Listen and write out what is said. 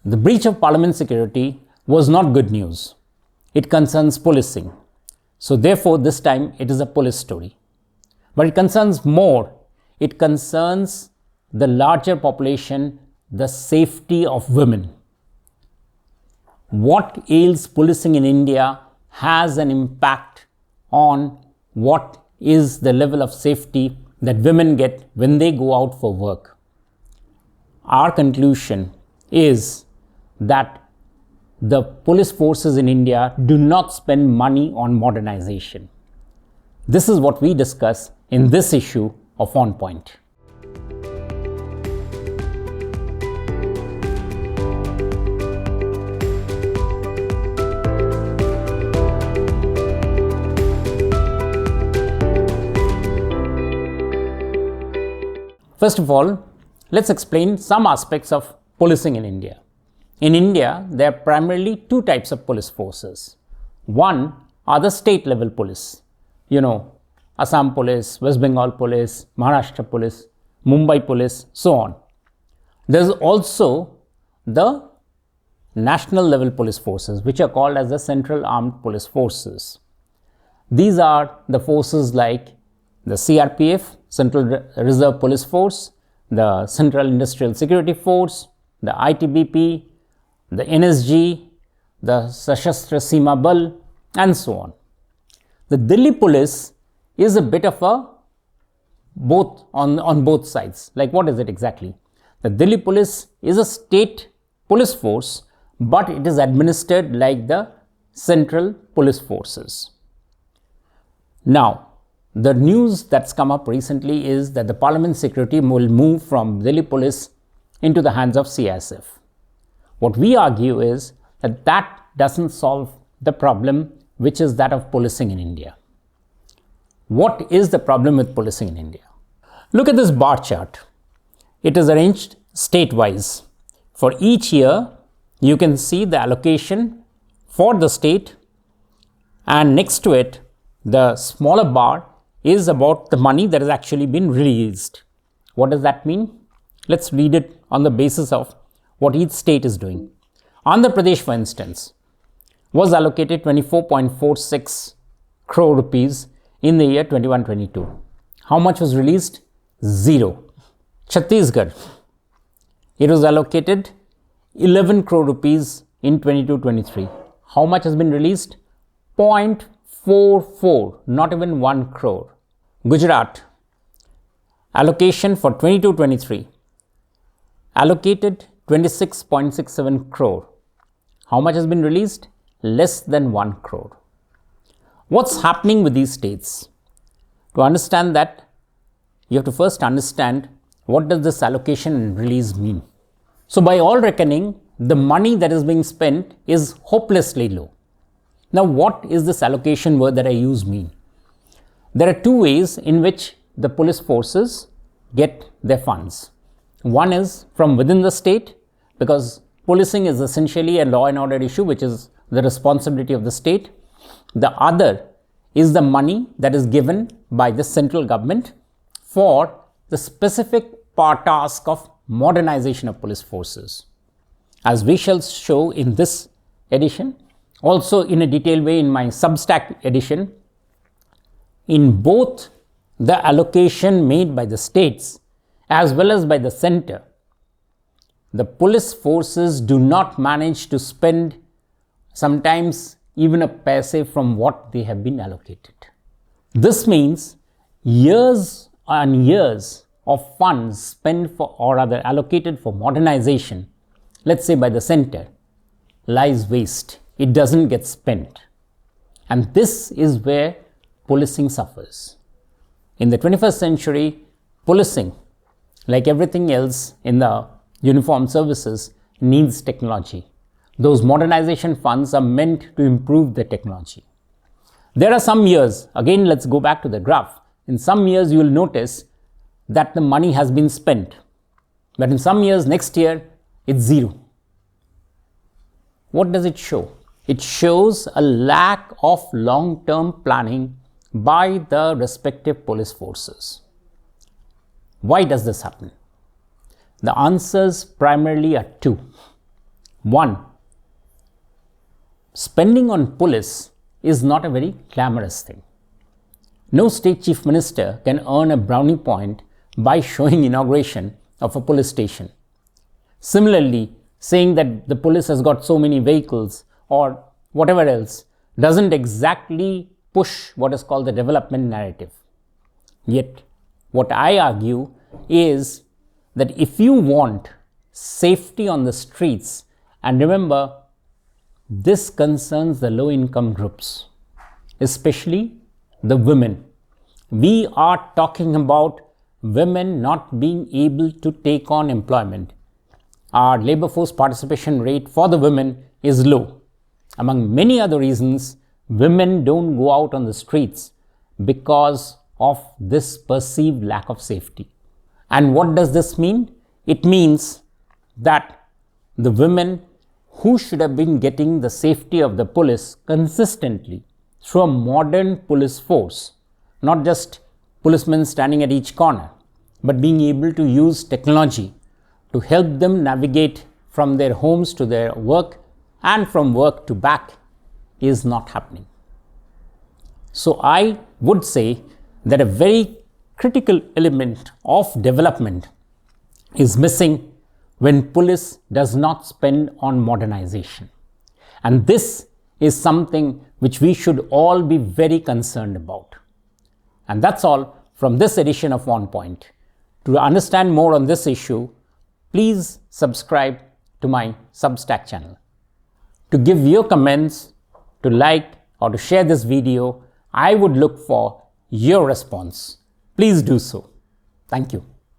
The breach of parliament security was not good news. It concerns policing. So therefore, this time it is a police story. But it concerns more. It concerns the larger population, the safety of women. What ails policing in India has an impact on what is the level of safety that women get when they go out for work. Our conclusion is that the police forces in India do not spend money on modernization. This is what we discuss in this issue of On Point. First of all, let's explain some aspects of policing in India. In India, there are primarily two types of police forces. One are the state level police. Assam police, West Bengal police, Maharashtra police, Mumbai police, so on. There's also the national level police forces, which are called as the Central Armed Police Forces. These are the forces like the CRPF, Central Reserve Police Force, the Central Industrial Security Force, the ITBP, the NSG, the Sashastra Seema Bal, and so on. The Delhi police is a bit of a both on both sides. Like, what is it exactly? The Delhi police is a state police force, but it is administered like the central police forces. Now, the news that's come up recently is that the parliament security will move from Delhi police into the hands of CISF. What we argue is that that doesn't solve the problem, which is that of policing in India. What is the problem with policing in India? Look at this bar chart. It is arranged state-wise. For each year, you can see the allocation for the state, and next to it, the smaller bar is about the money that has actually been released. What does that mean? Let's read it on the basis of what each state is doing. Andhra Pradesh, for instance, was allocated 24.46 crore rupees in the year 21-22. How much was released? Zero. Chhattisgarh, it was allocated 11 crore rupees in 22-23. How much has been released? 0.44, not even 1 crore. Gujarat, allocation for 22-23, allocated 26.67 crore. How much has been released? Less than 1 crore. What's happening with these states? To understand that, you have to first understand what does this allocation and release mean. So by all reckoning, the money that is being spent is hopelessly low. Now, what is this allocation word that I use mean? There are two ways in which the police forces get their funds. One is from within the state, because policing is essentially a law and order issue, which is the responsibility of the state. The other is the money that is given by the central government for the specific task of modernization of police forces. As we shall show in this edition, also in a detailed way in my substack edition, in both the allocation made by the states as well as by the center, the police forces do not manage to spend sometimes even a paise from what they have been allocated. This means years and years of funds spent for, or rather allocated for modernization, let's say by the center, lies waste. It doesn't get spent. And this is where policing suffers. In the 21st century, policing, like everything else in the uniformed services, needs technology. Those modernization funds are meant to improve the technology. There are some years, again let's go back to the graph. In some years you will notice that the money has been spent. But in some years, next year, it's zero. What does it show? It shows a lack of long-term planning by the respective police forces. Why does this happen? The answers primarily are two. One, spending on police is not a very glamorous thing. No state chief minister can earn a brownie point by showing inauguration of a police station. Similarly, saying that the police has got so many vehicles or whatever else doesn't exactly push what is called the development narrative. Yet, what I argue is that if you want safety on the streets, and remember, this concerns the low-income groups, especially the women. We are talking about women not being able to take on employment. Our labor force participation rate for the women is low. Among many other reasons, women don't go out on the streets because of this perceived lack of safety. And what does this mean? It means that the women who should have been getting the safety of the police consistently through a modern police force, not just policemen standing at each corner, but being able to use technology to help them navigate from their homes to their work and from work to back, is not happening. So I would say that a very critical element of development is missing when police does not spend on modernization. And this is something which we should all be very concerned about. And that's all from this edition of On Point. To understand more on this issue, please subscribe to my Substack channel. To give your comments, to like or to share this video, I would look for your response. Please do so. Thank you.